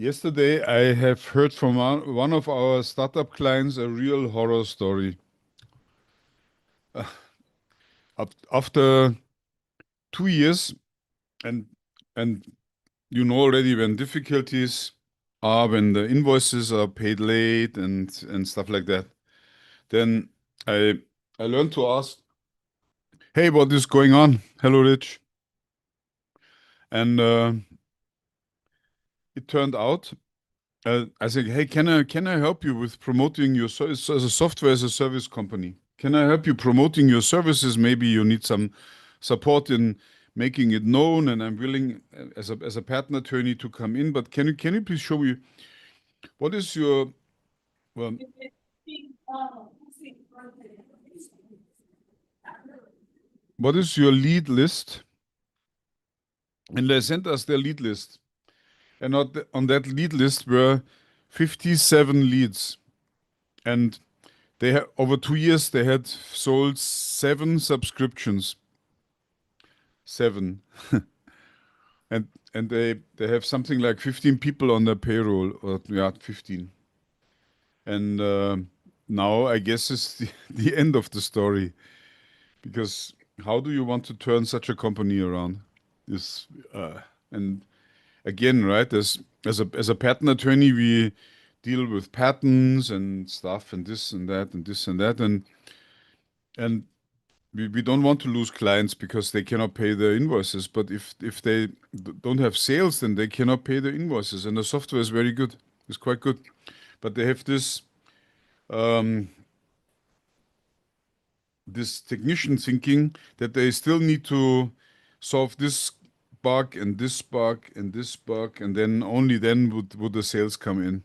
Yesterday, I have heard from one of our startup clients a real horror story. After 2 years, and and you know already when difficulties are when the invoices are paid late and stuff like that, then I I learned to ask, "Hey, what is going on? Hello, Rich." And it turned out I said, "Hey, can I help you with promoting your service as a software as a service company? Can I help you promoting your services? Maybe you need some support in making it known, and I'm willing as a patent attorney to come in. But can you please show me what is your well, what is your lead list?" And they sent us their lead list, and on that lead list were 57 leads, and they over 2 years they had sold 7 subscriptions. 7. And they have something like 15 people on their payroll, or yeah, 15. And now I guess it's the end of the story, because how do you want to turn such a company around? Is and again, right? As a patent attorney, we deal with patents and stuff, and this and that and this and that, and we don't want to lose clients because they cannot pay their invoices. But if they don't have sales, then they cannot pay their invoices. And the software is very good. It's quite good. But they have um, this technician thinking that they still need to solve this bug and this bug and this bug, and then only then would the sales come in,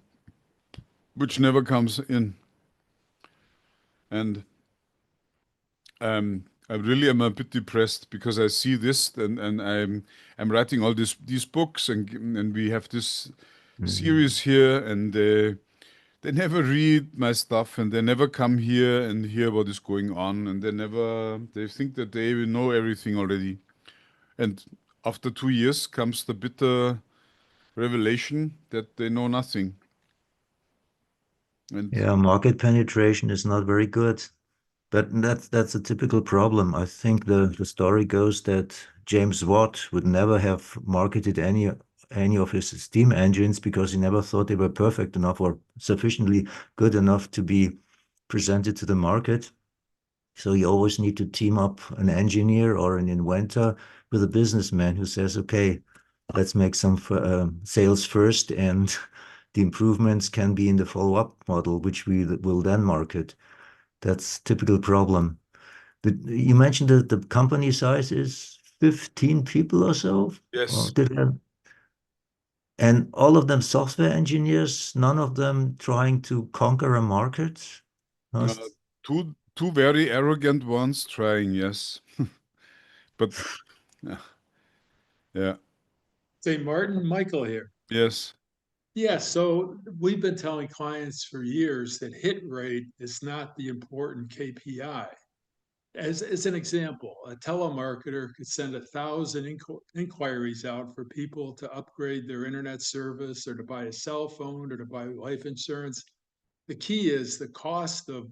which never comes in. And I really am a bit depressed because I see this, and I'm writing all these books, and we have this series here, and they never read my stuff, and they never come here and hear what is going on, and they think that they will know everything already. And after 2 years comes the bitter revelation that they know nothing. And Yeah, market penetration is not very good. But that's a typical problem. I think the story goes that James Watt would never have marketed any of his steam engines because he never thought they were perfect enough or sufficiently good enough to be presented to the market. So you always need to team up an engineer or an inventor with a businessman who says, okay, let's make some sales first, and the improvements can be in the follow-up model, which we will then market. That's typical problem. You mentioned that the company size is 15 people or so, or yes, and all of them software engineers, none of them trying to conquer a market. uh, two very arrogant ones trying, yes, but yeah, yeah, Say, Martin, Michael here. yes. Yeah, so we've been telling clients for years that hit rate is not the important KPI. As an example, a telemarketer could send 1,000 inquiries out for people to upgrade their internet service or to buy a cell phone or to buy life insurance. The key is the cost of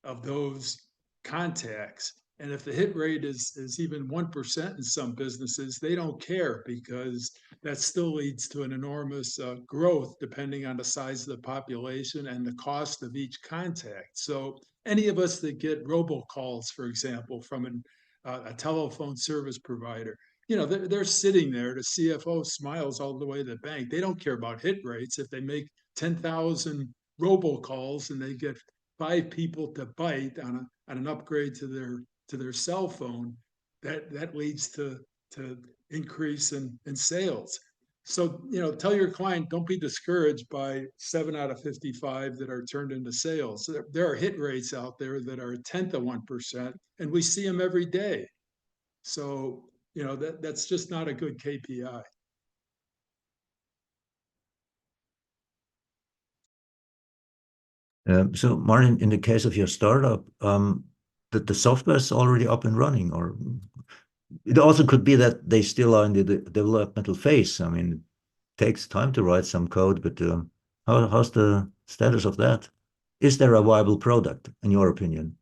of those contacts. And if the hit rate is even 1% in some businesses, they don't care because that still leads to an enormous growth depending on the size of the population and the cost of each contact. So any of us that get robocalls, for example, from a telephone service provider, they're sitting there. The CFO smiles all the way to the bank. They don't care about hit rates. If they make 10,000 robocalls and they get 5 people to bite on an upgrade to their cell phone, that leads to increase in sales. So, tell your client, don't be discouraged by 7 out of 55 that are turned into sales. There are hit rates out there that are a tenth of 1%, and we see them every day. So, that's just not a good KPI. So Martin, in the case of your startup, the software is already up and running, or it also could be that they still are in the developmental phase. I mean, takes time to write some code, but how's the status of that? Is there a viable product, in your opinion?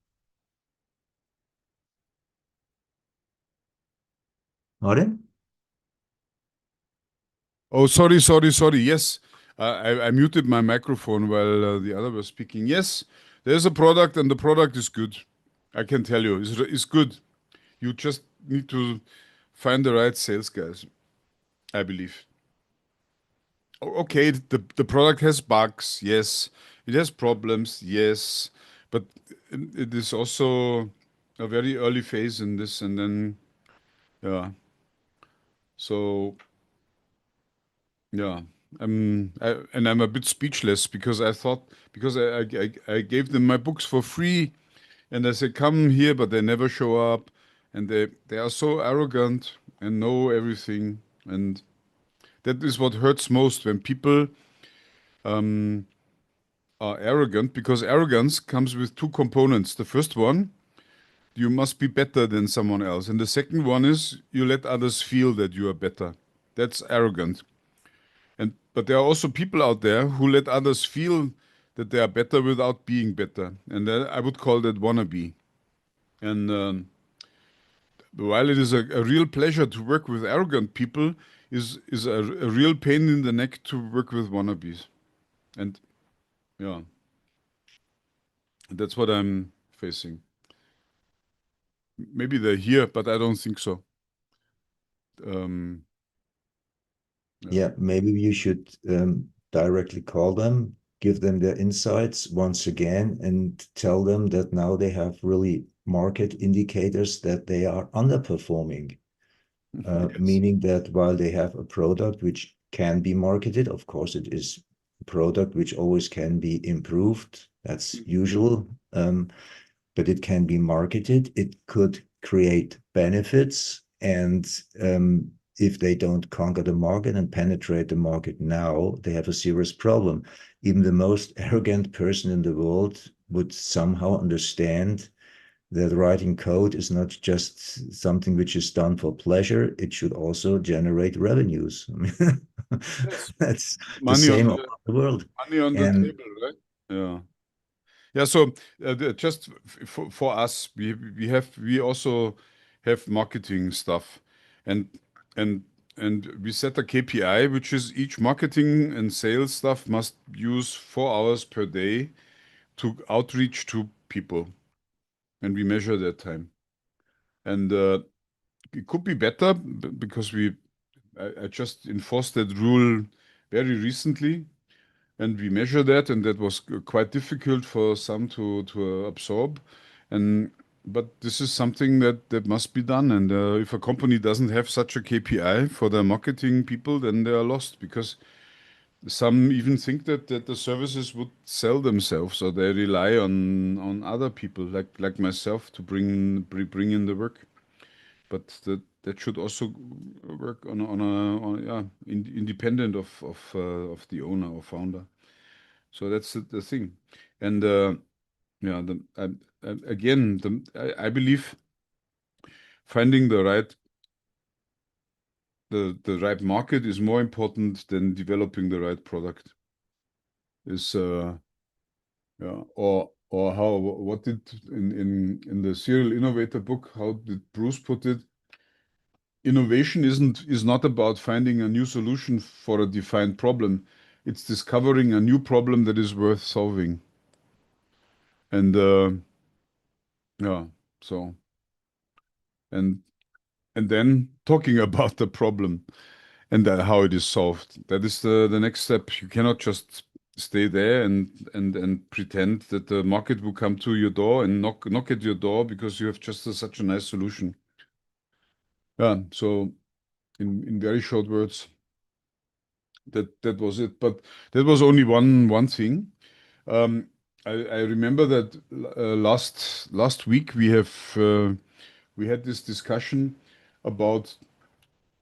Martin? Oh, sorry. Yes, I muted my microphone while the other was speaking. Yes, there's a product, and the product is good. I can tell you, it's good. You just need to find the right sales guys, I believe. Okay, the product has bugs, yes. It has problems, yes. But it is also a very early phase in this, and then yeah. So yeah, and I'm a bit speechless because I thought because I gave them my books for free, and I said come here, but they never show up, and they are so arrogant and know everything, and that is what hurts most when people are arrogant because arrogance comes with two components. The first one, you must be better than someone else, and the second one is you let others feel that you are better. That's arrogant. And but there are also people out there who let others feel that they are better without being better, and I would call that wannabe. And while it is a real pleasure to work with arrogant people, is a real pain in the neck to work with wannabes. And yeah, that's what I'm facing. Maybe they're here, but I don't think so. Um, yeah. Yeah, maybe you should directly call them, give them their insights once again, and tell them that now they have really market indicators that they are underperforming. Yes. Meaning that while they have a product which can be marketed, of course, it is a product which always can be improved. That's usual. But it can be marketed. It could create benefits. And if they don't conquer the market and penetrate the market now, they have a serious problem. Even the most arrogant person in the world would somehow understand that writing code is not just something which is done for pleasure, it should also generate revenues. I mean, Yes. that's the Money on same all over the world. money on the And table, right? Yeah. Yeah, so just for us, we also have marketing stuff, and and and we set a KPI, which is each marketing and sales stuff must use 4 hours per day to outreach to people, and we measure that time. And it could be better because I just enforced that rule very recently, and we measure that, and that was quite difficult for some to absorb. And but this is something that must be done. And if a company doesn't have such a KPI for their marketing people, then they are lost because some even think that the services would sell themselves, or they rely on other people like myself to bring in the work. But that should also work on yeah independent of the owner or founder. So that's the thing. And yeah, again, I believe finding the right market is more important than developing the right product. Is yeah, or how what did in the serial innovator book, how did Bruce put it? Innovation is not about finding a new solution for a defined problem. It's discovering a new problem that is worth solving. And yeah, so and and then talking about the problem and how it is solved. That is the next step. You cannot just stay there and pretend that the market will come to your door and knock at your door because you have just such a nice solution. Yeah, so in very short words, that was it. But that was only one thing. Um, I remember that last week we had this discussion about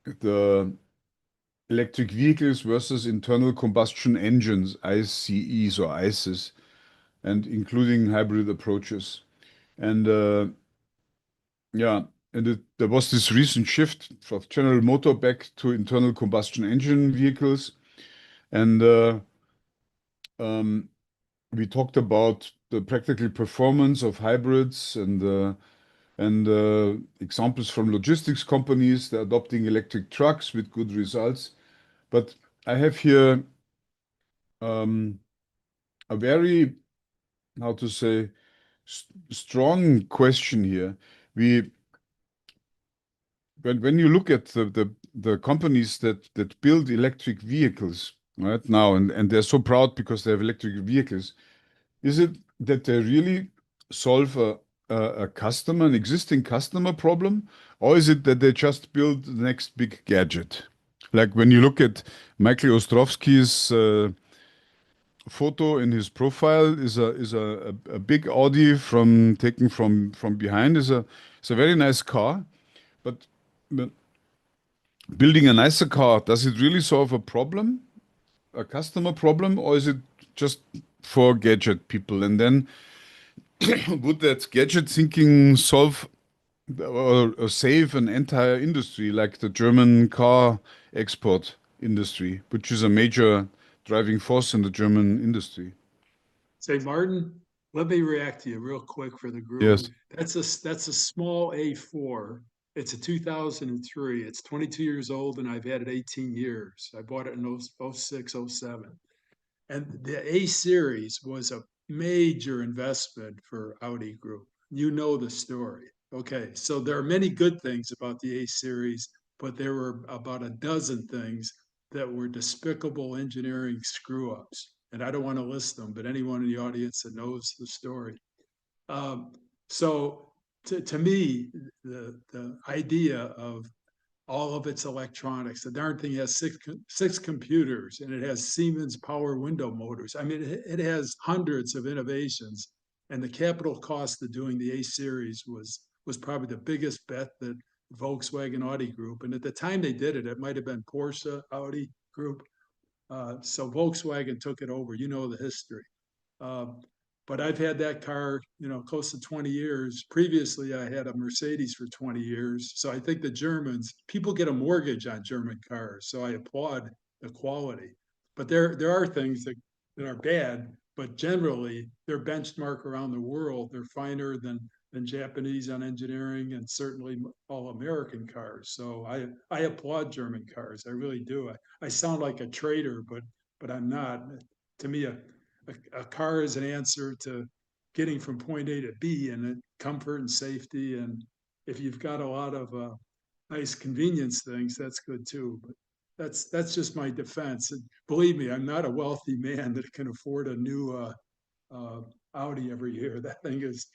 the electric vehicles versus internal combustion engines, ICEs or ICEs, and including hybrid approaches. And yeah, and there was this recent shift of General Motor back to internal combustion engine vehicles. And we talked about the practical performance of hybrids and examples from logistics companies. They're adopting electric trucks with good results. But I have here a very, how to say, strong question here. When you look at the companies that build electric vehicles right now, and they're so proud because they have electric vehicles, is it that they really solve an existing customer problem, or is it that they just build the next big gadget? Like when you look at Michael Ostrovsky's photo in his profile is a big Audi taken from behind. Is a very nice car, but building a nicer car, does it really solve a problem, a customer problem, or is it just for gadget people? And then would that gadget thinking solve or save an entire industry like the German car export industry, which is a major driving force in the German industry? Say, Martin, let me react to you real quick for the group. Yes. That's a small A4. It's a 2003. It's 22 years old, and I've had it 18 years. I bought it in 06, 07. And the A series was a major investment for Audi Group. You know the story. Okay, so there are many good things about the A series, but there were about a dozen things that were despicable engineering screw ups. And I don't want to list them, but anyone in the audience that knows the story. Um, so to me, the idea of all of its electronics. The darn thing has six computers, and it has Siemens power window motors. I mean, it has hundreds of innovations, and the capital cost of doing the A series was probably the biggest bet that Volkswagen Audi Group. And at the time they did it, it might have been Porsche Audi Group. So Volkswagen took it over. You know the history. Um, but I've had that car, close to 20 years. Previously, I had a Mercedes for 20 years. So I think the Germans, people get a mortgage on German cars. So I applaud the quality. But there are things that are bad, but generally their benchmark around the world, they're finer than Japanese on engineering and certainly all American cars. So I applaud German cars. I really do. I sound like a traitor, but I'm not. To me, a car is an answer to getting from point A to B and comfort and safety. And if you've got a lot of nice convenience things, that's good too. But that's just my defense. And believe me, I'm not a wealthy man that can afford a new Audi every year. That thing is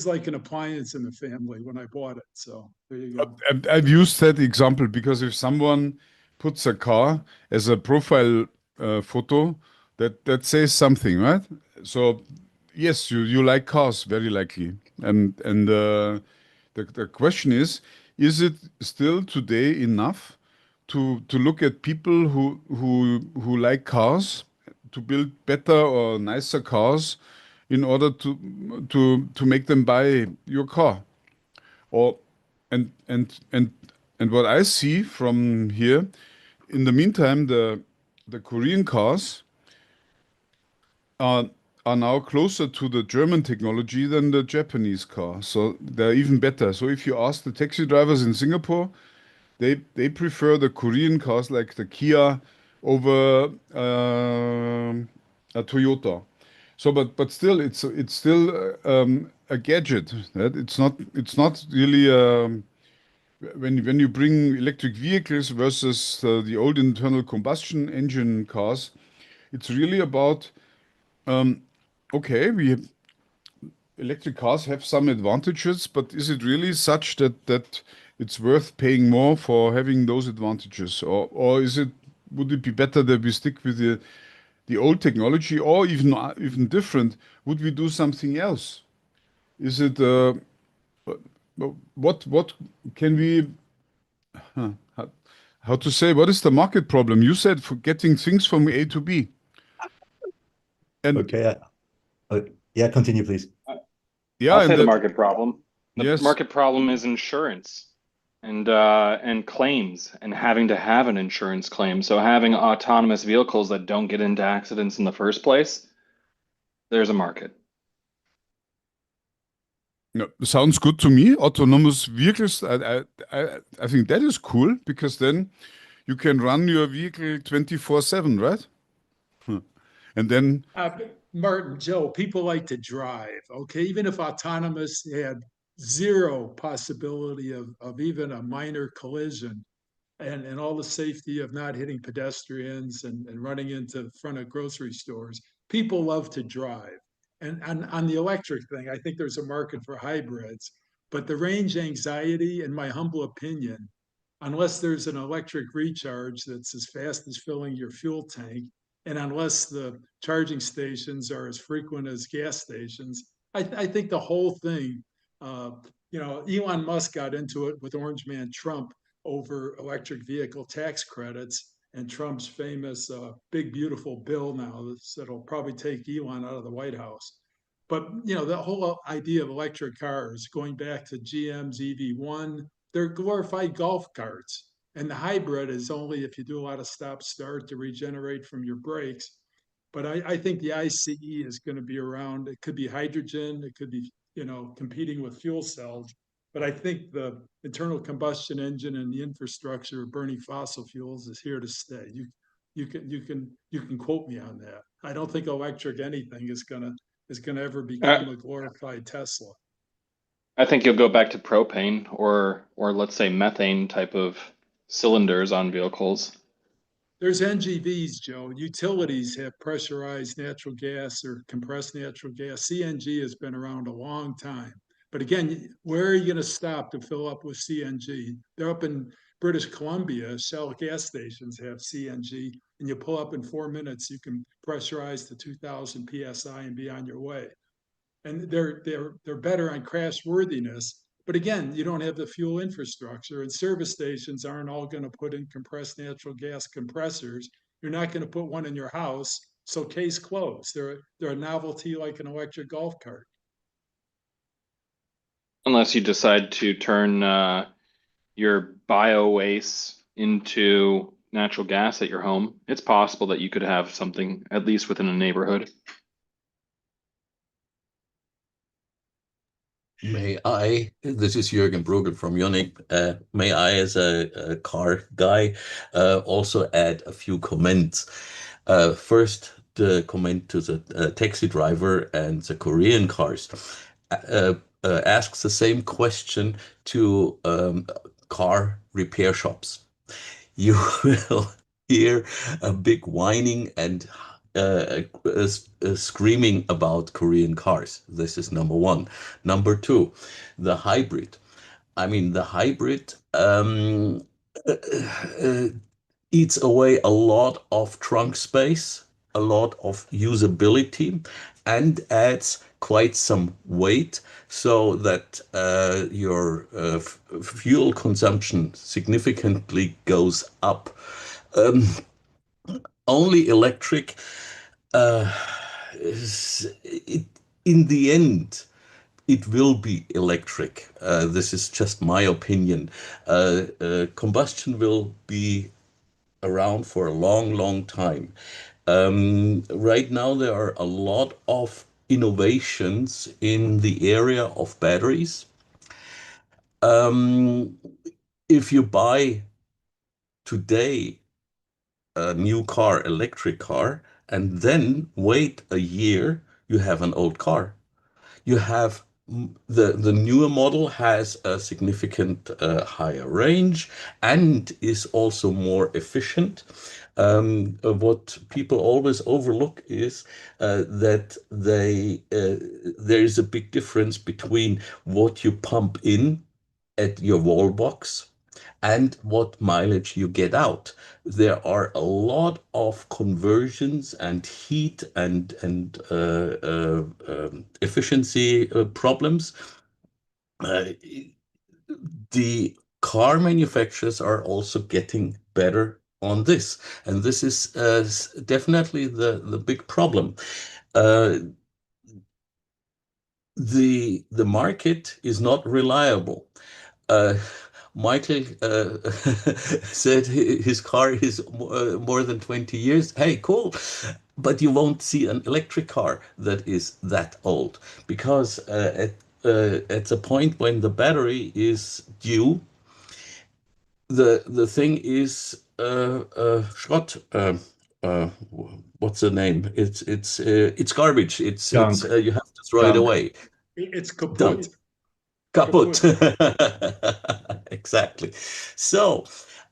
like an appliance in the family when I bought it. So there you go. I've used that example because if someone puts a car as a profile photo, that says something, right? So yes, you like cars, very likely. And the question is it still today enough to look at people who like cars, to build better or nicer cars in order to make them buy your car? Or and what I see from here, in the meantime, the Korean cars are are now closer to the German technology than the Japanese car. So they're even better. So if you ask the taxi drivers in Singapore, they prefer the Korean cars like the Kia over a Toyota. So, but still, it's still a gadget. Right? It's not really. When you bring electric vehicles versus the old internal combustion engine cars, it's really about okay, electric cars have some advantages, but is it really such that it's worth paying more for having those advantages, or would it be better that we stick with the old technology, or even different? Would we do something else? Is it what can we how, how to say, what is the market problem? You said for getting things from A to B. And Okay. Yeah, continue, please. yeah, I'll and say the that, market problem. The yes, market problem is insurance. and claims and having to have an insurance claim. So having autonomous vehicles that don't get into accidents in the first place, there's a market. Yeah, sounds good to me. Autonomous vehicles, I think that is cool because then you can run your vehicle 24/7, right? And then, Uh, Martin, Joe, people like to drive, okay? Even if autonomous had zero possibility of even a minor collision, and all the safety of not hitting pedestrians and running into front of grocery stores. People love to drive. And on the electric thing, I think there's a market for hybrids, but the range anxiety, in my humble opinion, unless there's an electric recharge that's as fast as filling your fuel tank, and unless the charging stations are as frequent as gas stations, I think the whole thing, Elon Musk got into it with Orange Man Trump over electric vehicle tax credits and Trump's famous big beautiful bill now that'll probably take Elon out of the White House. But the whole idea of electric cars, going back to GM's EV1, they're glorified golf carts. And the hybrid is only if you do a lot of stop start to regenerate from your brakes. But I think the ICE is going to be around. It could be hydrogen, it could be, competing with fuel cells. But I think the internal combustion engine and the infrastructure of burning fossil fuels is here to stay. You can quote me on that. I don't think electric anything is gonna ever Uh, become a glorified Tesla. I think you'll go back to propane or let's say methane type of cylinders on vehicles. There's NGVs, Joe. Utilities have pressurized natural gas or compressed natural gas. CNG has been around a long time. But again, where are you going to stop to fill up with CNG? They're up in British Columbia. Shell gas stations have CNG, and you pull up in 4 minutes. You can pressurize to 2,000 psi and be on your way. And they're better on crash worthiness. But again, you don't have the fuel infrastructure, and service stations aren't all going to put in compressed natural gas compressors. You're not going to put one in your house, so case closed. They're a novelty like an electric golf cart. Unless you decide to turn your bio waste into natural gas at your home, it's possible that you could have something at least within a neighborhood. May I, this is Jürgen Brugel from Munich. May I, as a car guy, also add a few comments? First, the comment to the taxi driver and the Korean cars asks the same question to car repair shops. You will hear a big whining and screaming about Korean cars. This is number one. Number two, the hybrid. I mean, the hybrid uh, uh, eats away a lot of trunk space, a lot of usability, and adds quite some weight so that your fuel consumption significantly goes up. Um, Only electric, uh, in the end, it will be electric. This is just my opinion. Combustion will be around for a long, long time. Right now, there are a lot of innovations in the area of batteries. Um, if you buy today a new car, electric car, and then wait a year, you have an old car. You have the newer model has a significant higher range and is also more efficient. What people always overlook is that there is a big difference between what you pump in at your wall box and what mileage you get out. There are a lot of conversions and heat and efficiency problems. Uh, the car manufacturers are also getting better on this, and this is definitely the big problem. Uh, the market is not reliable. Uh, Michael said his car is more than 20 years. Hey, cool. But you won't see an electric car that is that old because at the point when the battery is due, the thing is Schrott. Uh, what's the name? It's garbage. It's Junk, you have to throw it junk. away. It's Done. kaput. Kaput. Kaput. Exactly. So,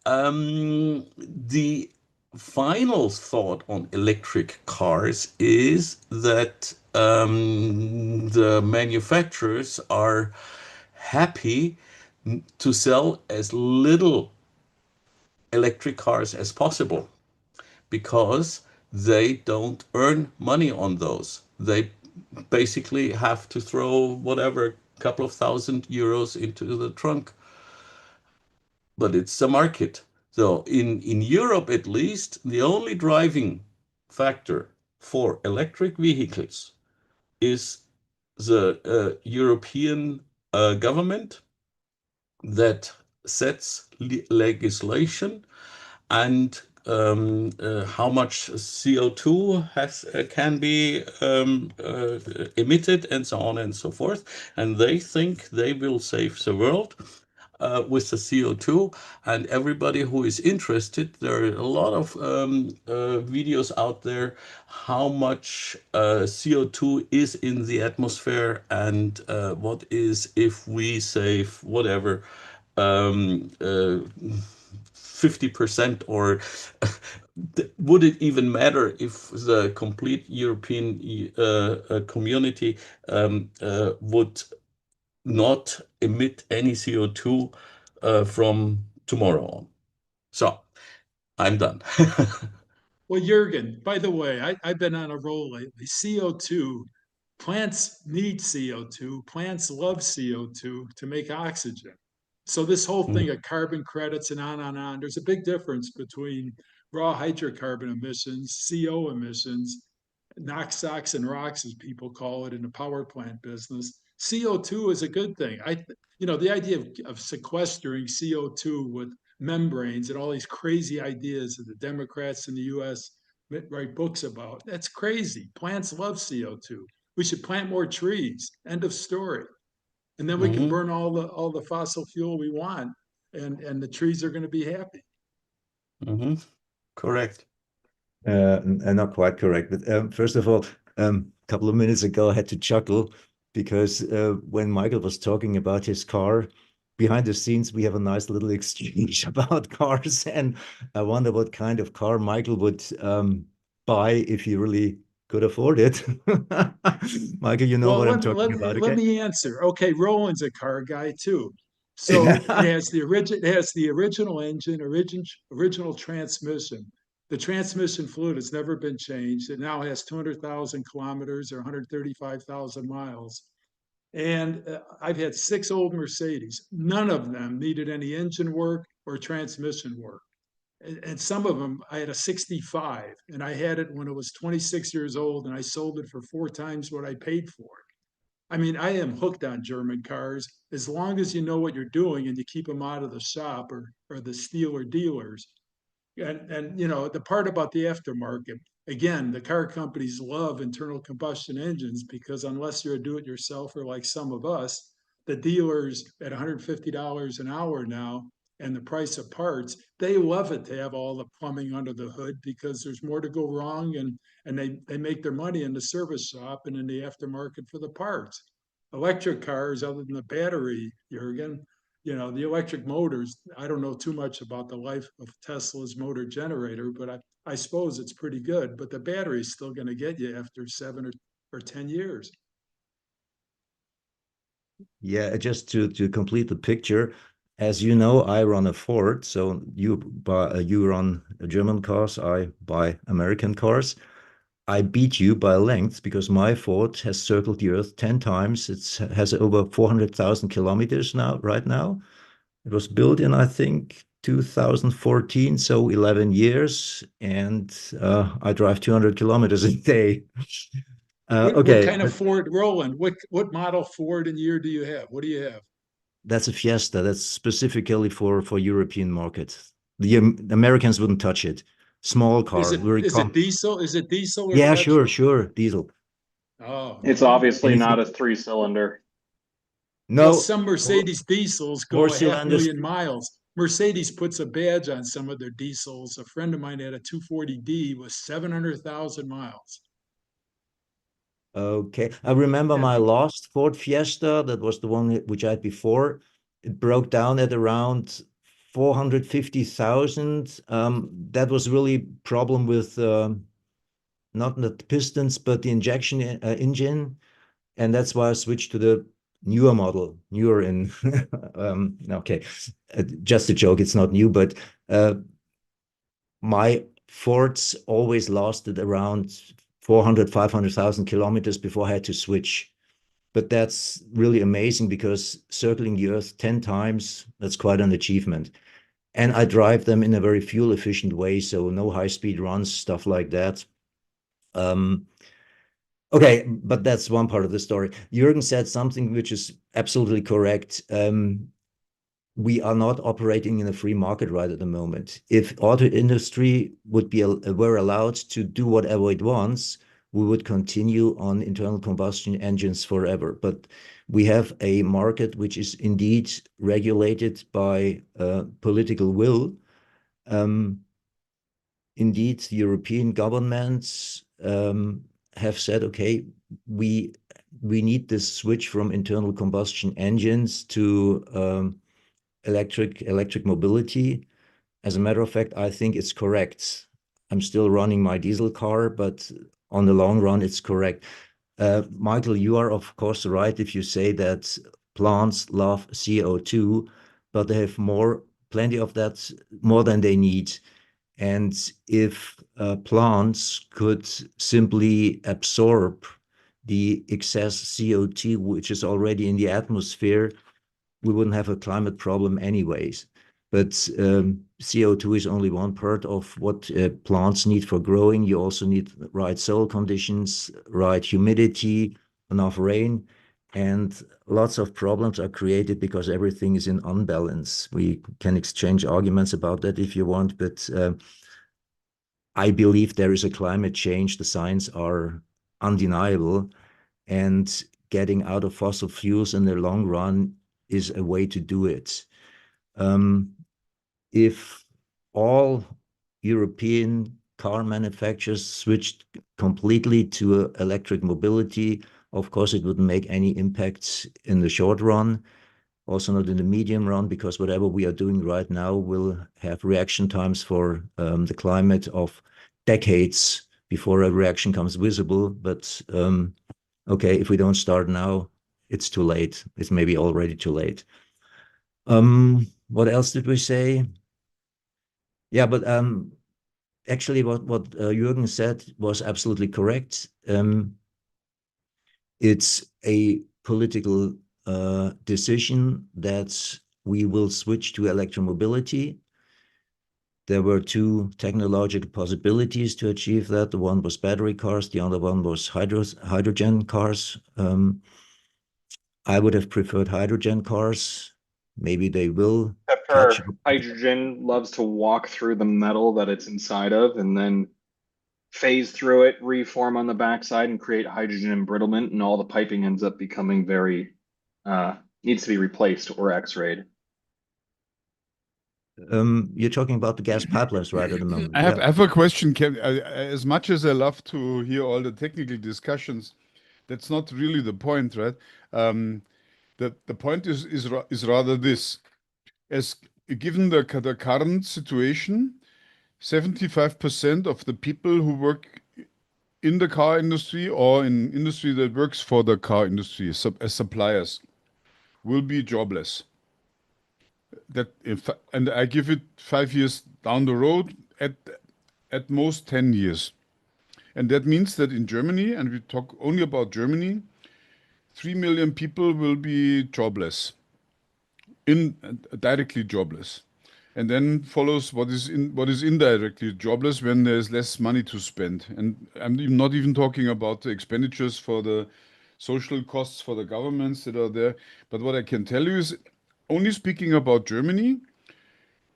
the final thought on electric cars is that the manufacturers are happy to sell as little electric cars as possible because they don't earn money on those. They basically have to throw whatever couple of €1,000 into the trunk, but it's the market. So in Europe, at least, the only driving factor for electric vehicles is the European government that sets legislation and how much CO2 has can be emitted and so on and so forth. And they think they will save the world with the CO2. And everybody who is interested, there are a lot of videos out there how much CO2 is in the atmosphere and what is if we save whatever um, uh, 50% or would it even matter if the complete European community would not emit any CO2 from tomorrow on? So I'm done. Well, Jurgen, by the way, I've been on a roll lately. CO2, plants need CO2. Plants love CO2 to make oxygen. So this whole thing of carbon credits and on, there's a big difference between raw hydrocarbon emissions, CO emissions, NOx, and ROx, as people call it in the power plant business. CO2 is a good thing. The idea of sequestering CO2 with membranes and all these crazy ideas that the Democrats in the US write books about. That's crazy. Plants love CO2. We should plant more trees. End of story. And then we can Mhm, burn all the fossil fuel we want, and the trees are going to be happy. mhm. Correct. Not quite correct. But first of all, a couple of minutes ago, I had to chuckle because when Michael was talking about his car, behind the scenes, we have a nice little exchange about cars. And I wonder what kind of car Michael would buy if he really could afford it. Michael, you know Well, what I'm let me let talking me about, let okay? me answer. Okay, Roland's a car guy too. So it has the original engine, original transmission. The transmission fluid has never been changed. It now has 200,000 kilometers or 135,000 miles. And I've had six old Mercedes. None of them needed any engine work or transmission work. And some of them, I had a 65 and I had it when it was 26 years old and I sold it for four times what I paid for it. I mean, I am hooked on German cars as long as you know what you're doing and you keep them out of the shop or the stealer dealers. And the part about the aftermarket, again, the car companies love internal combustion engines because unless you're a do-it-yourselfer like some of us, the dealers at $150 an hour now and the price of parts, they love it to have all the plumbing under the hood because there's more to go wrong and they make their money in the service shop and in the aftermarket for the parts. Electric cars, other than the battery, Jurgen, the electric motors, I don't know too much about the life of Tesla's motor generator, but I suppose it's pretty good. But the battery's still going to get you after 7 or 10 years. Yeah, just to complete the picture, as you know, I run a Ford, so you run German cars, I buy American cars. I beat you by length because my Ford has circled the Earth 10 times. It has over 400,000 kilometers now, right now. It was built in, I think, 2014, so 11 years, and I drive 200 kilometers a day. What Okay, kind of Ford, Roland? What model Ford and year do you have? What do you have? That's a Fiesta. That's specifically for European market. The Americans wouldn't touch it. Small Is car, it very is it diesel? Is it diesel or Yeah, sure, petrol? sure, diesel. Oh, It's okay. obviously not Anything? a 3-cylinder. Well, No, some four, Mercedes diesels four go a half cylinders. million miles. Mercedes puts a badge on some of their diesels. A friend of mine had a 240D with 700,000 miles. Okay, I remember And my last Ford Fiesta. That was the one which I had before. It broke down at around 450,000. That was really problem with not the pistons, but the injection engine. And that's why I switched to the newer model, newer in, okay, just a joke, it's not new, but my Fords always lasted around 400, 500,000 kilometers before I had to switch. But that's really amazing because circling the Earth 10 times, that's quite an achievement. And I drive them in a very fuel efficient way, so no high speed runs, stuff like that. Um, Okay, but that's one part of the story. Jürgen said something which is absolutely correct. We are not operating in a free market right at the moment. If auto industry were allowed to do whatever it wants, we would continue on internal combustion engines forever. But we have a market which is indeed regulated by political will. Indeed, the European governments have said, okay, we need this switch from internal combustion engines to electric mobility. As a matter of fact, I think it's correct. I'm still running my diesel car, but on the long run, it's correct. Michael, you are of course right if you say that plants love CO2, but they have plenty of that, more than they need. And if plants could simply absorb the excess CO2, which is already in the atmosphere, we wouldn't have a climate problem anyways. But CO2 is only one part of what plants need for growing. You also need right soil conditions, right humidity, enough rain, and lots of problems are created because everything is in unbalance. We can exchange arguments about that if you want, but I believe there is a climate change. The signs are undeniable, and getting out of fossil fuels in the long run is a way to do it. If all European car manufacturers switched completely to electric mobility, of course, it wouldn't make any impacts in the short run, also not in the medium run, because whatever we are doing right now will have reaction times for the climate of decades before a reaction comes visible. But okay, if we don't start now, it's too late. It's maybe already too late. What else did we say? Yeah, but actually, what Jürgen said was absolutely correct. It's a political decision that we will switch to electromobility. There were two technological possibilities to achieve that. The one was battery cars, the other one was hydrogen cars. I would have preferred hydrogen cars. Maybe they will catch Pepper up. hydrogen loves to walk through the metal that it's inside of and then phase through it, reform on the backside, and create hydrogen embrittlement, and all the piping ends up becoming very needs to be replaced or X-rayed. You're talking about the gas pipelines right at the moment. I Yeah. have a question. As much as I love to hear all the technical discussions, that's not really the point, right? The point is rather this: as given the current situation, 75% of the people who work in the car industry or in industry that works for the car industry as suppliers will be jobless. And I give it 5 years down the road, at most 10 years. And that means that in Germany, and we talk only about Germany, 3 million people will be jobless, directly jobless. And then follows what is indirectly jobless when there's less money to spend. And I'm not even talking about the expenditures for the social costs for the governments that are there. But what I can tell you is only speaking about Germany,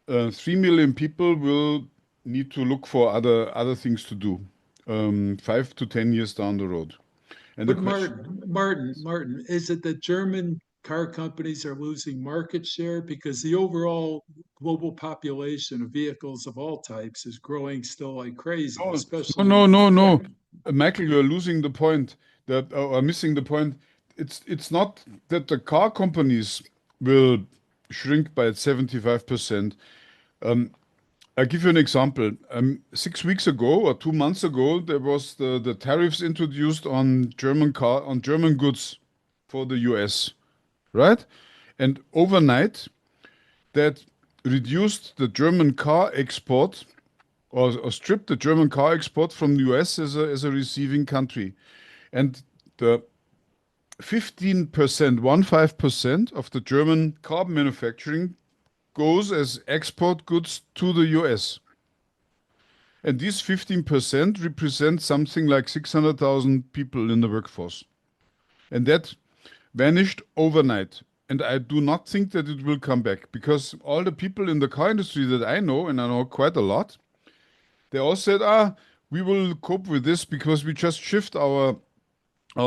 3 million people will need to look for other things to do, 5 to 10 years down the road. And the But question, Martin, is it that German car companies are losing market share because the overall global population of vehicles of all types is growing still like crazy, no, especially, yeah. no. Michael, you're losing the point that or missing the point. It's not that the car companies will shrink by 75%. I'll give you an example. 6 weeks ago or 2 months ago, there was the tariffs introduced on German goods for the US, right? And overnight, that reduced the German car export or stripped the German car export from the US as a receiving country. And the 15%, 15% of the German car manufacturing goes as export goods to the US. And these 15% represent something like 600,000 people in the workforce. And that vanished overnight. And I do not think that it will come back because all the people in the car industry that I know, and I know quite a lot, they all said, we will cope with this because we just shift our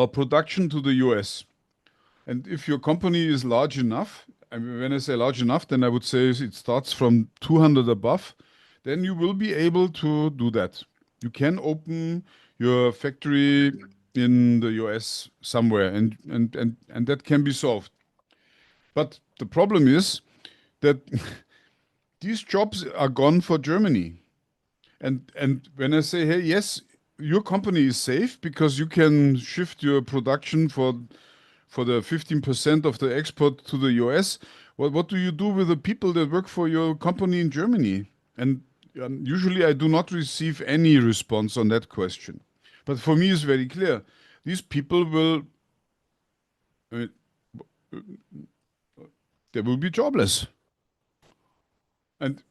production to the US. And if your company is large enough, I mean, when I say large enough, then I would say it starts from 200 above, then you will be able to do that. You can open your factory in the US somewhere and that can be solved. But the problem is that these jobs are gone for Germany. And when I say, hey, yes, your company is safe because you can shift your production for the 15% of the export to the US, what do you do with the people that work for your company in Germany? And usually I do not receive any response on that question. But for me, it's very clear. These people will, I mean, they will be jobless. And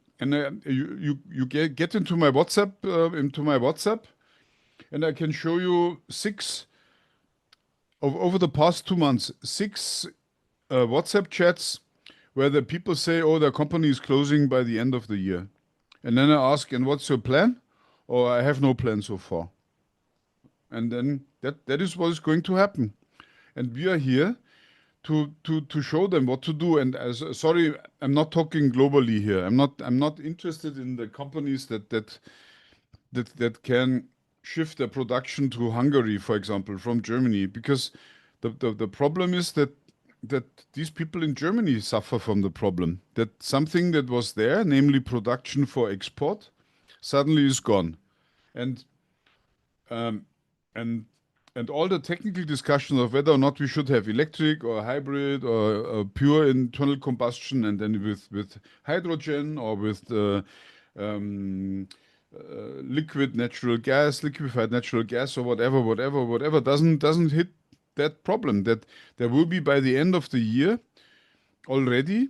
you get into my WhatsApp, and I can show you over the past 2 months, six WhatsApp chats where the people say, oh, their company is closing by the end of the year. And then I ask, and what's your plan? Oh, I have no plan so far. And then that is what is going to happen. And we are here to show them what to do. And sorry, I'm not talking globally here. I'm not interested in the companies that can shift their production to Hungary, for example, from Germany, because the problem is that these people in Germany suffer from the problem that something that was there, namely production for export, suddenly is gone, and um, and and all the technical discussions of whether or not we should have electric or hybrid or pure internal combustion, and then with hydrogen or with um, liquid natural gas, liquefied natural gas, or whatever doesn't hit that problem. That there will be by the end of the year already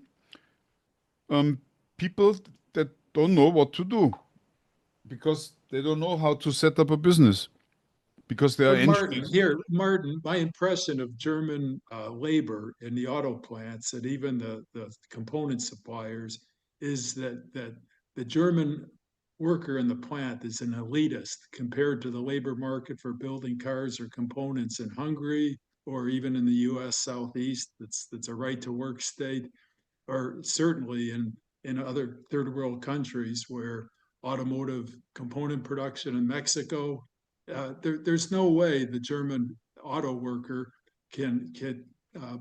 people that don't know what to do because they don't know how to set up a business because they are But Martin, engineers. here, Martin, my impression of German labor in the auto plants and even the component suppliers is that the German worker in the plant is an elitist compared to the labor market for building cars or components in Hungary or even in the U.S. Southeast. That's a right to work state, or certainly in other third world countries where automotive component production in Mexico, there's no way the German auto worker can uh,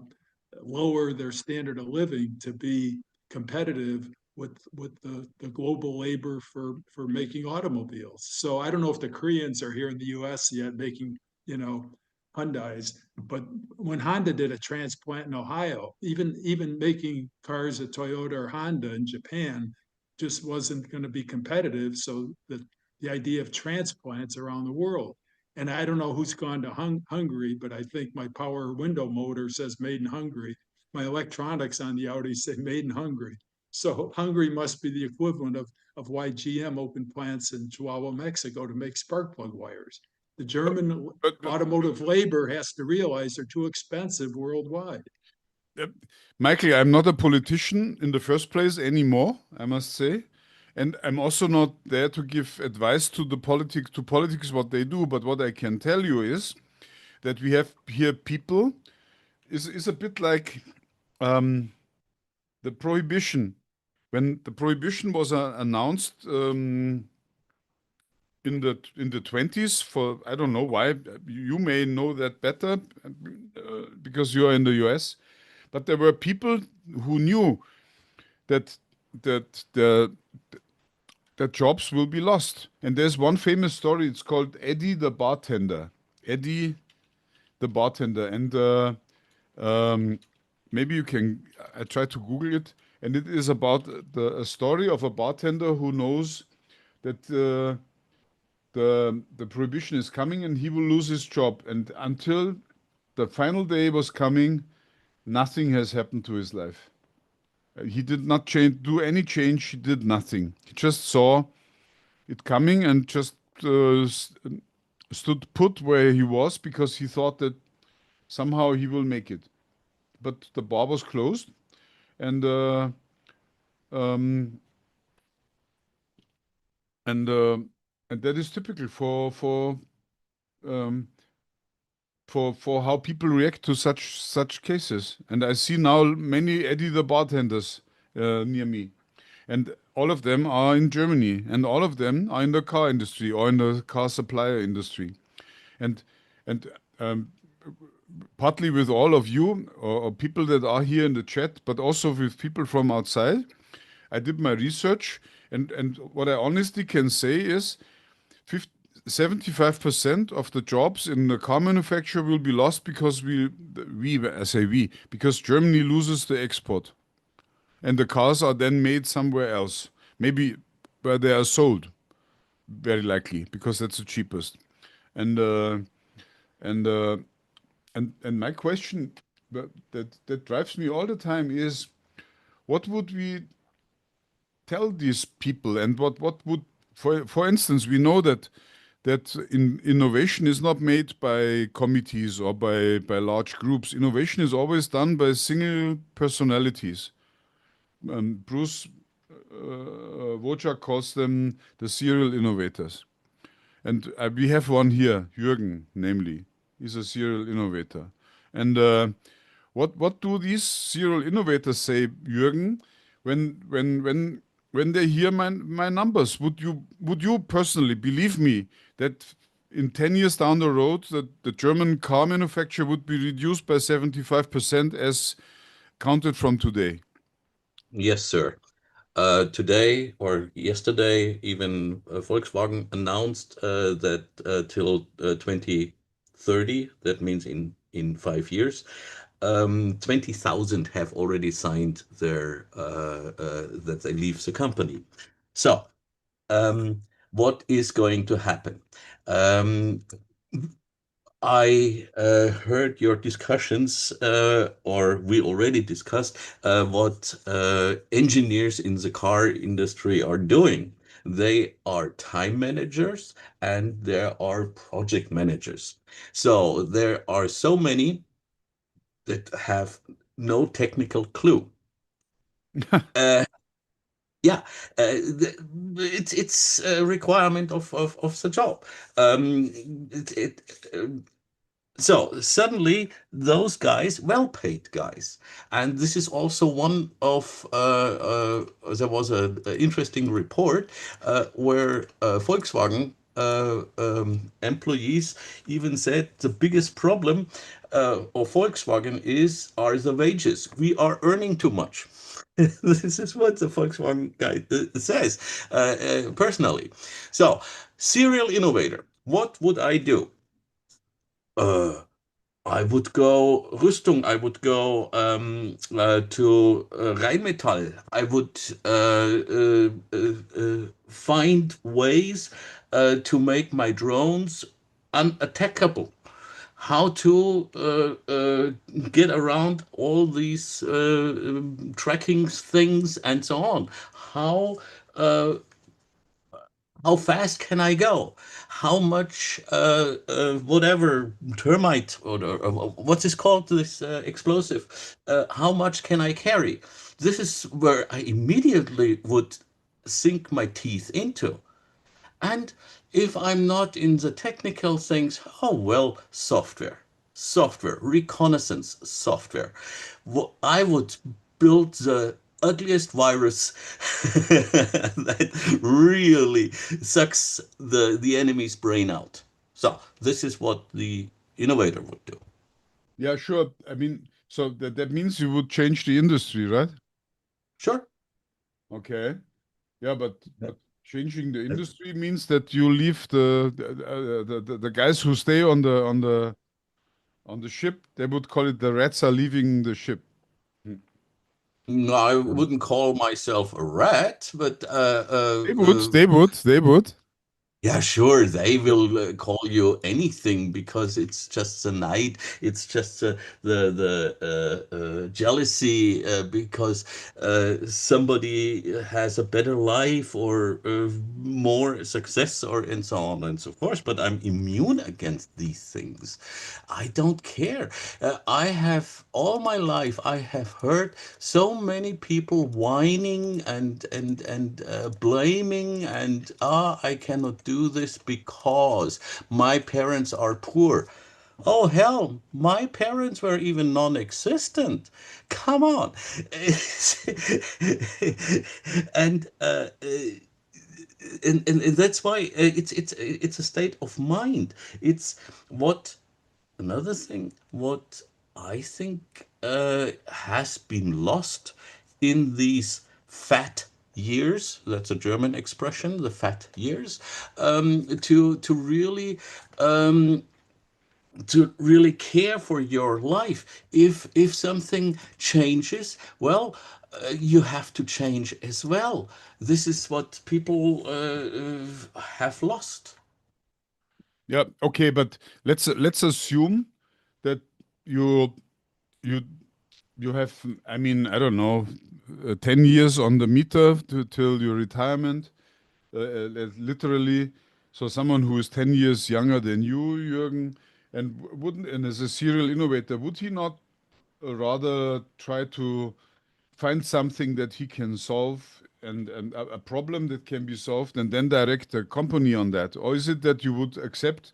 lower their standard of living to be competitive with the global labor for making automobiles. So I don't know if the Koreans are here in the U.S. yet making, you know, Hyundais, but when Honda did a transplant in Ohio, even making cars at Toyota or Honda in Japan just wasn't going to be competitive. So the idea of transplants around the world. And I don't know who's gone to Hungary, but I think my power window motor says made in Hungary. My electronics on the Audi say made in Hungary. So Hungary must be the equivalent of why GM opened plants in Chihuahua, Mexico to make spark plug wires. The German But automotive labor has to realize they're too expensive worldwide. Michael, I'm not a politician in the first place anymore, I must say. And I'm also not there to give advice to politics what they do. But what I can tell you is that we have here people is a bit like the prohibition. When the prohibition was announced in the 20s, for I don't know why, you may know that better because you are in the US, but there were people who knew that the that jobs will be lost. And there's one famous story. It's called Eddie the Bartender. Eddie the Bartender, and maybe you can. I try to Google it, and it is about a story of a bartender who knows that the prohibition is coming and he will lose his job. And until the final day was coming, nothing has happened to his life. He did not do any change. He did nothing. He just saw it coming and just stood put where he was because he thought that somehow he will make it. But the bar was closed, and um, and uh, and that is typical um, for how people react to such cases. And I see now many Eddie the bartenders near me, and all of them are in Germany, and all of them are in the car industry or in the car supplier industry, and and um, partly with all of you or people that are here in the chat, but also with people from outside. I did my research, and what I honestly can say is 75% of the jobs in the car manufacturer will be lost because I say we, because Germany loses the export. And the cars are then made somewhere else. Maybe where they are sold, very likely, because that's the cheapest. And and uh, and my question that drives me all the time is, what would we tell these people, and what would, for instance, we know that innovation is not made by committees or by large groups. Innovation is always done by single personalities. Bruce Wojcik calls them the serial innovators. And we have one here, Jürgen, namely. He's a serial innovator. And what do these serial innovators say, Jürgen, when they hear my numbers? Would you personally believe me that in 10 years down the road that the German car manufacturer would be reduced by 75% as counted from today? Yes, sir. Today or yesterday, even Volkswagen announced that till 2030, that means in 5 years, 20,000 have already signed their that they leave the company. So, what is going to happen? Um, I heard your discussions, or we already discussed what engineers in the car industry are doing. They are time managers and there are project managers. So there are so many that have no technical clue. Uh, yeah, it's a requirement of the job. Um, it, it, So suddenly, those guys, well-paid guys, and this is also one of there was an interesting report where Volkswagen employees even said the biggest problem of Volkswagen are the wages. We are earning too much. This is what the Volkswagen guy says personally. So, serial innovator, what would I do? Uh, I would go Rüstung. I would go to Rheinmetall. I would find ways to make my drones unattackable. How to get around all these tracking things and so on. How uh, How fast can I go? How much, whatever termite or what's this called, this explosive? How much can I carry? This is where I immediately would sink my teeth into. And if I'm not in the technical things, oh well, software, reconnaissance software. I would build the ugliest virus that really sucks the enemy's brain out. So this is what the innovator would do. Yeah, sure. I mean, so that means you would change the industry, right? Sure. Okay. Yeah, but changing the That- industry means that you leave the guys who stay on the ship. They would call it the rats are leaving the ship. Hmm. No, I wouldn't call myself a rat, but They would. They would. They would. yeah, sure. They will call you anything because it's just the night. It's just the jealousy because somebody has a better life or more success or and so on and so forth. But I'm immune against these things. I don't care. I have all my life. I have heard so many people whining and blaming and I cannot do this because my parents are poor. Oh hell, my parents were even non-existent. Come on. and and that's why it's a state of mind. It's what another thing, what I think has been lost in these fat years, that's a German expression, the fat years, to really um, to really care for your life. If something changes, well, you have to change as well. This is what people have lost. Yeah. Okay, but let's assume that you you you have. I mean, I don't know, 10 years on the meter till your retirement. Literally. So someone who is 10 years younger than you, Jürgen, and wouldn't, and as a serial innovator, would he not rather try to find something that he can solve and a problem that can be solved and then direct a company on that? Or is it that you would accept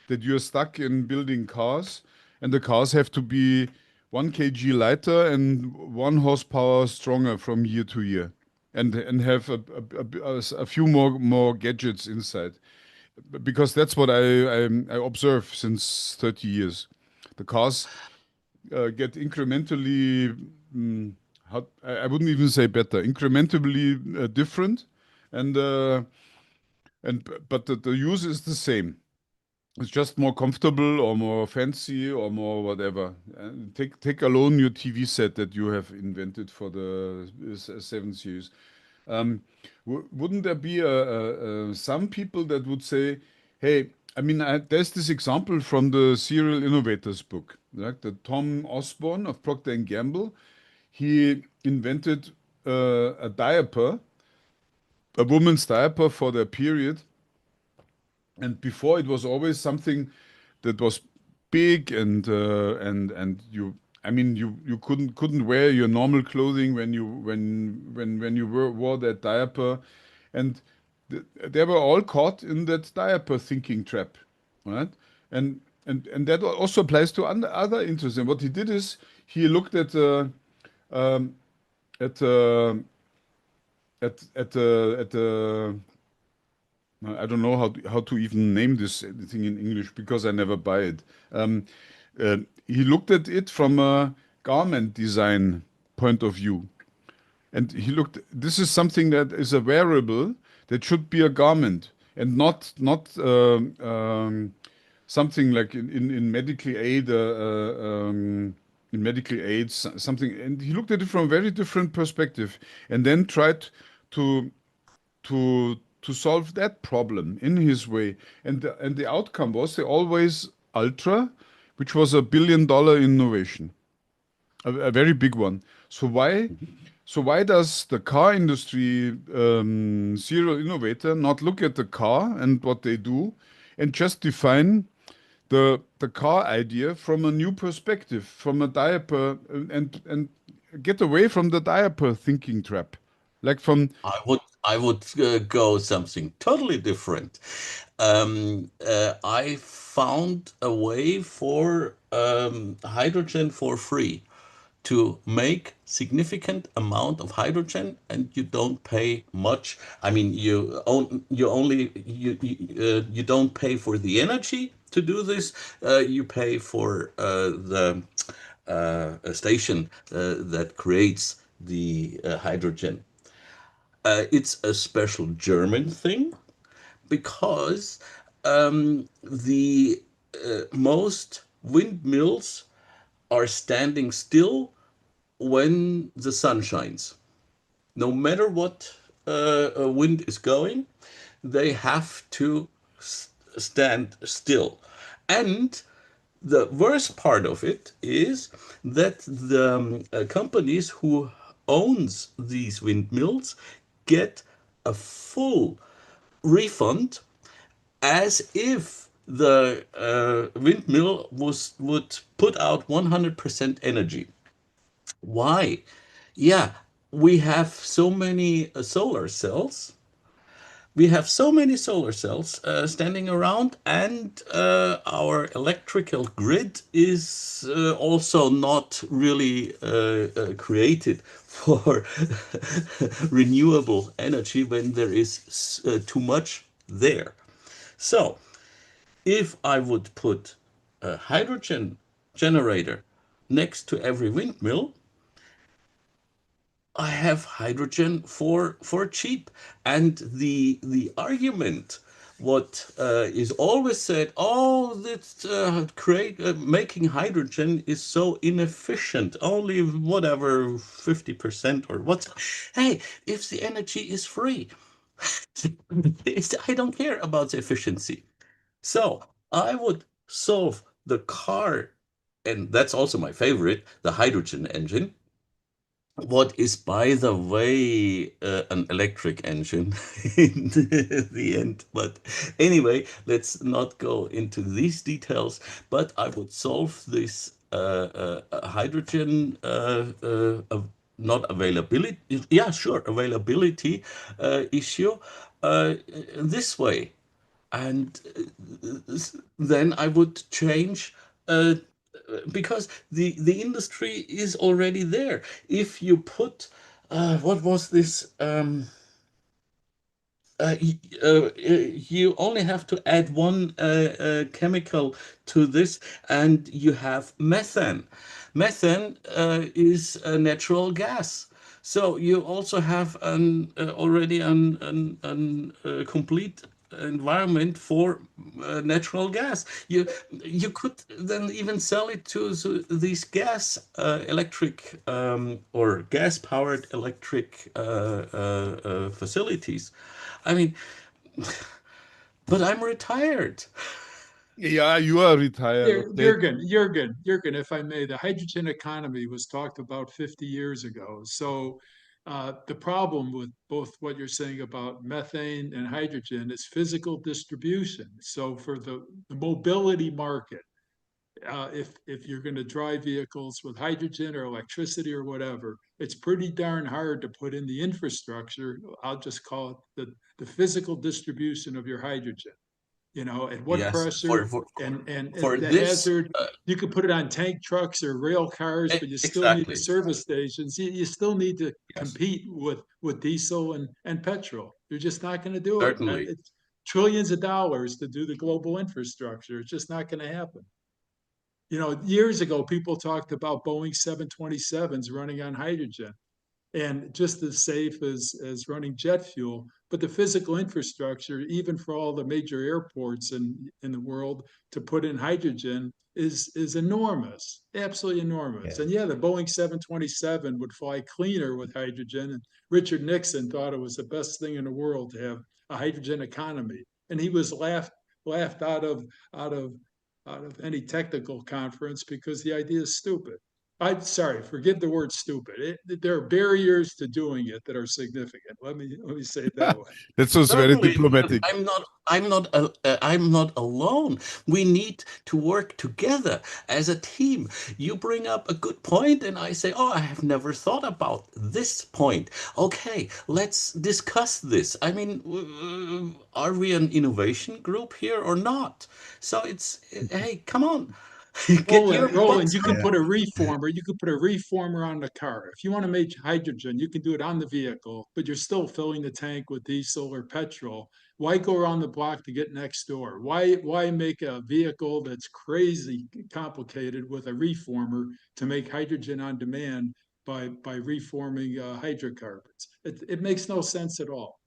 that you're stuck in building cars and the cars have to be 1 kg lighter and 1 horsepower stronger from year to year and have a few more gadgets inside? Because that's what I observe since 30 years. The cars get incrementally, I wouldn't even say better, incrementally different, and but the use is the same. It's just more comfortable or more fancy or more whatever. Take alone your TV set that you have invented for the 7 Series. Um, wouldn't there be some people that would say, "Hey, I mean, there's this example from the Serial Innovators book, like the Tom Osborne of Procter and Gamble. He invented a diaper, a woman's diaper for their period, and before it was always something that was big and you. I mean, you couldn't wear your normal clothing when you wore that diaper, and they were all caught in that diaper thinking trap, right? And that also applies to other interests. And what he did is he looked um, at at I don't know how to even name this thing in English because I never buy it. Um, he looked at it from a garment design point of view. And he looked, this is something that is a wearable that should be a garment and not something like in medical aid, in medical aids, something. And he looked at it from a very different perspective and then tried to to solve that problem in his way. And the outcome was the Always Ultra, which was a $1 billion innovation, a very big one. So why? So why does the car industry serial innovator not look at the car and what they do and just define the car idea from a new perspective, from a diaper and get away from the diaper thinking trap, like from I would go something totally different. I found a way for hydrogen for free to make significant amount of hydrogen, and you don't pay much. I mean, you don't pay for the energy to do this. You pay for the a station that creates the hydrogen. It's a special German thing because the most windmills are standing still when the sun shines. No matter what a wind is going, they have to stand still. And the worst part of it is that the companies who owns these windmills get a full refund as if the windmill would put out 100% energy. Why? Yeah, we have so many solar cells. We have so many solar cells standing around, and our electrical grid is also not really created for renewable energy when there is too much there. So, if I would put a hydrogen generator next to every windmill, I have hydrogen for cheap. And the argument what is always said, oh, that create making hydrogen is so inefficient, only whatever 50% or what. Hey, if the energy is free, I don't care about the efficiency. So I would solve the car, and that's also my favorite, the hydrogen engine. What is, by the way, an electric engine in the end. But anyway, let's not go into these details. But I would solve this hydrogen not availability, yeah, sure, availability issue this way. And then I would change because the industry is already there. If you put what was this you only have to add one chemical to this, and you have methane. Methane is a natural gas. So you also have already an complete environment for natural gas. You could then even sell it to these gas electric or gas powered electric facilities. I mean, but I'm retired. yeah, you are retired. Okay. Jürgen, if I may, the hydrogen economy was talked about 50 years ago. So the problem with both what you're saying about methane and hydrogen is physical distribution. So for the mobility market, if you're going to drive vehicles with hydrogen or electricity or whatever, it's pretty darn hard to put in the infrastructure. I'll just call it the physical distribution of your hydrogen. At what Yes, pressure and for the this, hazard. You could put it on tank trucks or rail cars, but you still need the exactly. service stations. You still need to Yes, compete with diesel and petrol. You're just not going to do it. certainly. It's trillions of dollars to do the global infrastructure. It's just not going to happen. Years ago, people talked about Boeing 727s running on hydrogen and just as safe as running jet fuel. But the physical infrastructure, even for all the major airports in the world, to put in hydrogen is enormous, absolutely enormous. Yeah. And yeah, the Boeing 727 would fly cleaner with hydrogen. And Richard Nixon thought it was the best thing in the world to have a hydrogen economy. And he was laughed out of out of any technical conference because the idea is stupid. I'm sorry, forget the word stupid. There are barriers to doing it that are significant. Let me say it that way. That was very Certainly, but diplomatic. I'm not alone. We need to work together as a team. You bring up a good point, and I say, "Oh, I have never thought about this point." Okay, let's discuss this. I mean, are we an innovation group here or not? So hey, come on, get your Roland, butts you up. can put a reformer. You could put a reformer on the car. If you want to make hydrogen, you can do it on the vehicle, but you're still filling the tank with diesel or petrol. Why go around the block to get next door? Why make a vehicle that's crazy complicated with a reformer to make hydrogen on demand by reforming hydrocarbons? It makes no sense at all.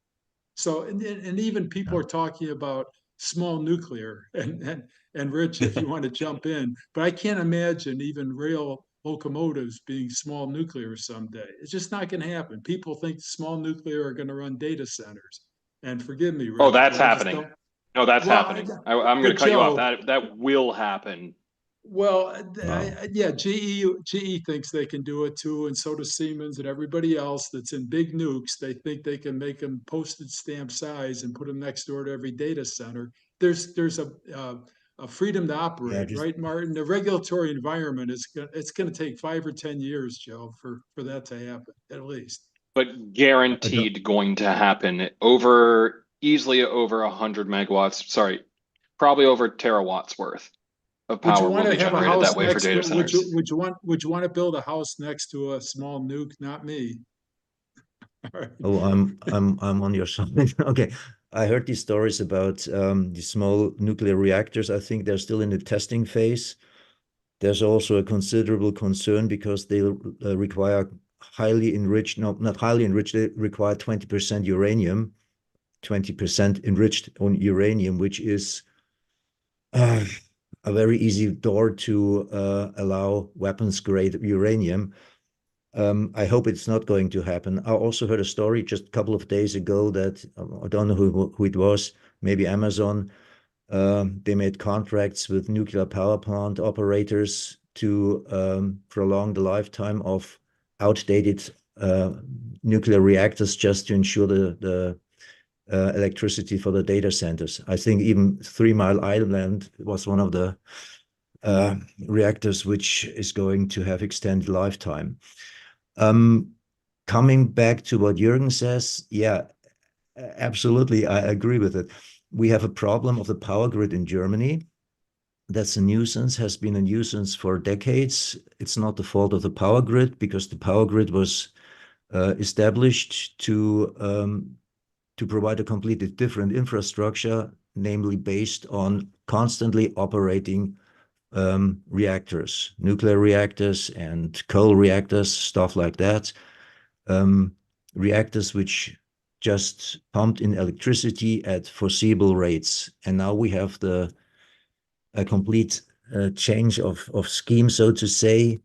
So, and even people are talking about small nuclear and Rich, if you want to jump in, but I can't imagine even rail locomotives being small nuclear someday. It's just not going to happen. People think small nuclear are going to run data centers. And forgive me, Oh, Rich, that's but I just happening. don't. No, that's Well, happening. I'm going but to cut you off. Joe, That will happen. well, Wow. yeah, GE thinks they can do it too, and so does Siemens and everybody else that's in big nukes. They think they can make them postage stamp size and put them next door to every data center. There's a freedom to Yeah, operate, just right, Martin? The regulatory environment it's going to take 5 or 10 years, Joe, for that to happen at least. But I don't. guaranteed going to happen over easily over 100 megawatts. Sorry, probably over terawatts worth of Would you power will want to be have a generated that house way for next to? data centers. Would you want to build a house next to a small nuke? Not me. All right. Oh, I'm on your side. Okay. I heard these stories about the small nuclear reactors. I think they're still in the testing phase. There's also a considerable concern because they require highly enriched, no, not highly enriched, they require 20% uranium, 20% enriched on uranium, which is uh, a very easy door to allow weapons grade uranium. I hope it's not going to happen. I also heard a story just a couple of days ago that I don't know who it was, maybe Amazon. They made contracts with nuclear power plant operators to prolong the lifetime of outdated nuclear reactors just to ensure the electricity for the data centers. I think even 3 Mile Island was one of the reactors which is going to have extended lifetime. Um, Coming back to what Jürgen says, yeah, absolutely, I agree with it. We have a problem of the power grid in Germany. That's a nuisance, has been a nuisance for decades. It's not the fault of the power grid because the power grid was established to provide a completely different infrastructure, namely based on constantly operating reactors, nuclear reactors and coal reactors, stuff like that. Reactors which just pumped in electricity at foreseeable rates. And now we have a complete change of scheme, so to say.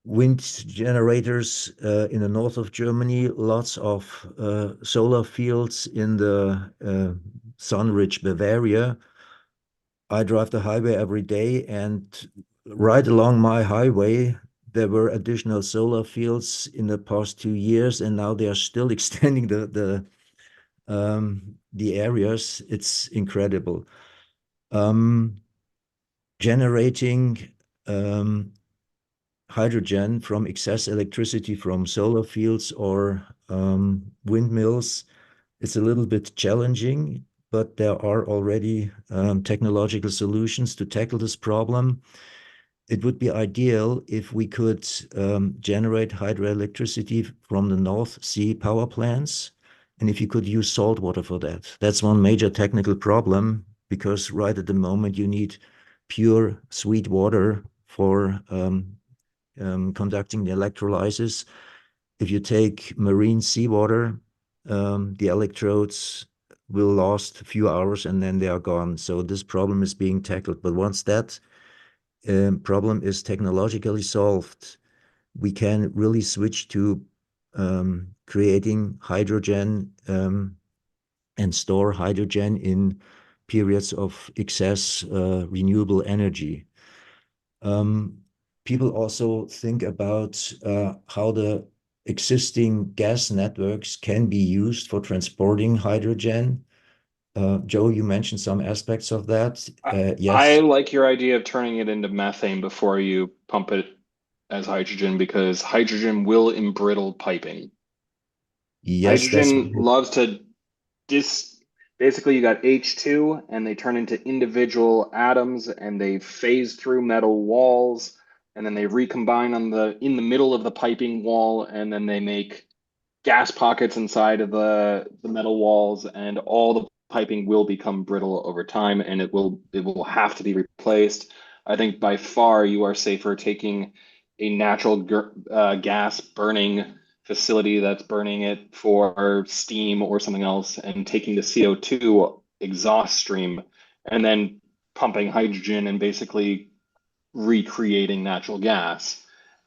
Wind generators in the north of Germany, lots of solar fields in the sun-rich Bavaria. I drive the highway every day, and right along my highway, there were additional solar fields in the past 2 years, and now they are still extending the areas. It's incredible. Generating hydrogen from excess electricity from solar fields or windmills, it's a little bit challenging, but there are already technological solutions to tackle this problem. It would be ideal if we could generate hydroelectricity from the North Sea power plants, and if you could use salt water for that. That's one major technical problem because right at the moment you need pure sweet water for conducting the electrolysis. If you take marine seawater, the electrodes will last a few hours and then they are gone. So this problem is being tackled. But once that problem is technologically solved, we can really switch to creating hydrogen and store hydrogen in periods of excess renewable energy. People also think about how the existing gas networks can be used for transporting hydrogen. Joe, you mentioned some aspects of that. I Yes, like your idea of turning it into methane before you pump it as hydrogen because hydrogen will embrittle piping. yes, that's Hydrogen loves to dis basically you got H2 and they turn into individual atoms and they phase through metal walls and then they recombine on the in the middle of the piping wall and then they make gas pockets inside of the metal walls and all the piping will become brittle over time and it will have to be replaced. I think by far you are safer taking a natural gas burning facility that's burning it for steam or something else and taking the CO2 exhaust stream and then pumping hydrogen and basically recreating natural gas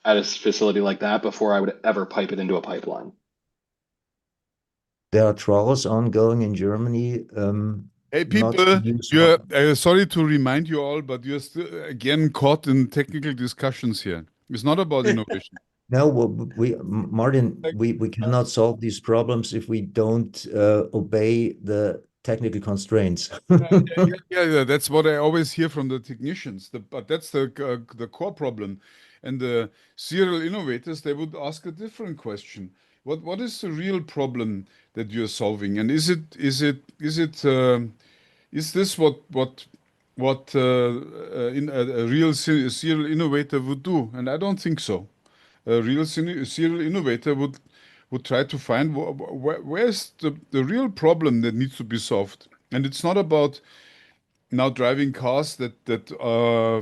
at a facility like that before I would ever pipe it into a pipeline. there are trials ongoing in Germany, Hey, not to people, use. you're sorry to remind you all, but you're still again caught in technical discussions here. It's not about innovation. No, well, Martin, Like, we cannot solve these problems if we don't obey the technical constraints. yeah, that's what I always hear from the technicians. But that's the core problem. And the serial innovators, they would ask a different question. What is the real problem that you're solving? And is this what in a real serial innovator would do? And I don't think so. A real serial innovator would try to find where's the real problem that needs to be solved. And it's not about now driving cars that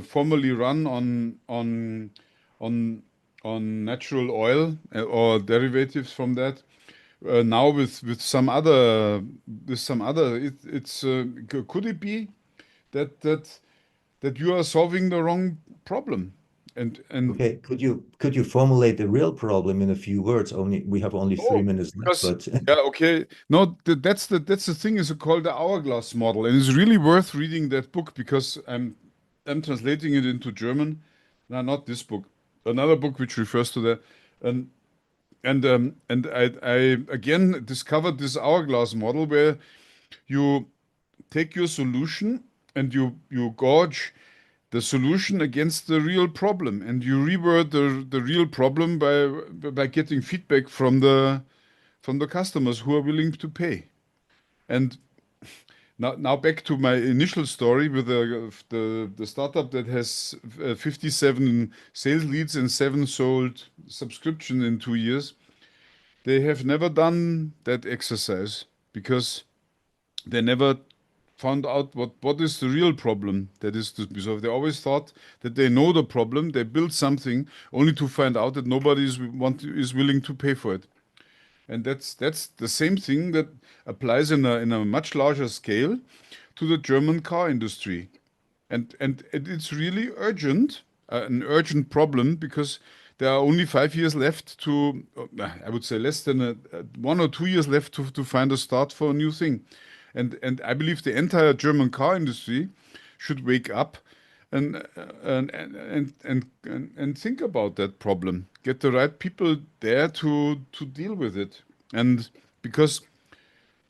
formerly run on natural oil or derivatives from that. Now with some other it's could it be that that you are solving the wrong problem and Okay, could you formulate the real problem in a few words? We have only three oh, minutes left, because but yeah, okay. No, that's the thing is called the hourglass model, and it's really worth reading that book because I'm translating it into German. No, not this book, another book which refers to that, and and I again discovered this hourglass model where you take your solution and you gauge the solution against the real problem, and you reword the real problem by getting feedback from the customers who are willing to pay. And now back to my initial story with the startup that has 57 sales leads and 7 sold subscription in 2 years. They have never done that exercise because they never found out what is the real problem that is to be solved. They always thought that they know the problem. They built something only to find out that nobody is willing to pay for it. And that's the same thing that applies in a much larger scale to the German car industry. And it's really urgent, an urgent problem because there are only 5 years left to, I would say less than 1 or 2 years left to find a start for a new thing. And I believe the entire German car industry should wake up and and think about that problem. Get the right people there to deal with it. And because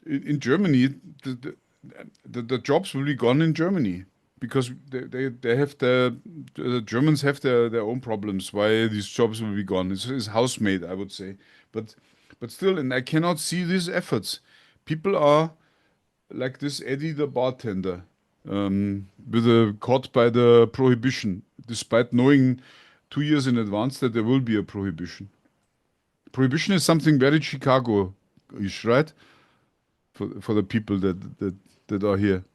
in Germany, the jobs will be gone in Germany because they have the Germans have their own problems why these jobs will be gone. It's housemaid, I would say, but still, and I cannot see these efforts. People are like this Eddie the bartender, caught by the prohibition, despite knowing 2 years in advance that there will be a prohibition. Prohibition is something very Chicago-ish, right? For the people that are here.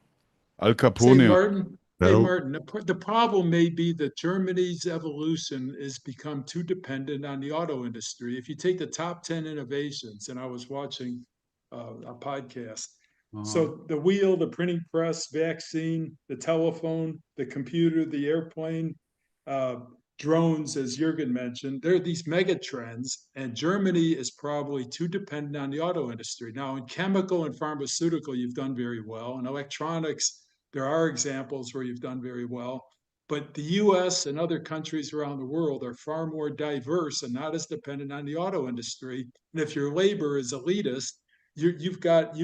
Al Say, Capone. Martin, hey, well, Martin, the problem may be that Germany's evolution has become too dependent on the auto industry. If you take the top 10 innovations, and I was watching a podcast, Uh-huh. so the wheel, the printing press, vaccine, the telephone, the computer, the airplane, uh, drones, as Jurgen mentioned, there are these mega trends, and Germany is probably too dependent on the auto industry. Now, in chemical and pharmaceutical, you've done very well. In electronics, there are examples where you've done very well. But the US and other countries around the world are far more diverse and not as dependent on the auto industry. And if your labor is elitist, you've got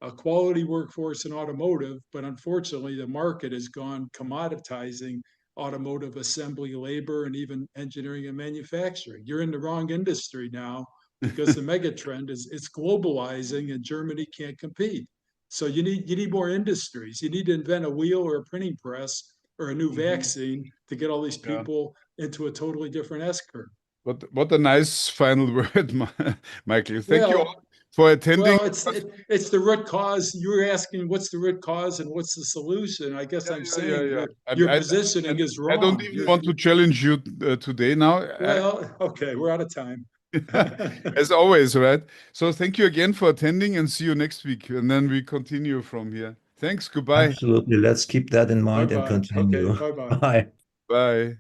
a quality workforce in automotive, but unfortunately, the market has gone commoditizing automotive assembly labor and even engineering and manufacturing. You're in the wrong industry now because the mega trend is it's globalizing and Germany can't compete. So you need more industries. You need to invent a wheel or a printing press or a new vaccine to get all these Yeah. people into a totally different S curve. What a nice final word, Michael. Thank you all Well, for attending. well, it's the root cause. You were asking what's the root cause and what's the solution. I guess I'm saying Yeah. your positioning is I don't wrong. even want to challenge you today now. Well, okay, we're out of time. As always, right? So thank you again for attending and see you next week. And then we continue from here. Thanks. Goodbye. Absolutely. Let's keep that in mind and Bye-bye. Okay, continue. bye-bye. Bye. Bye.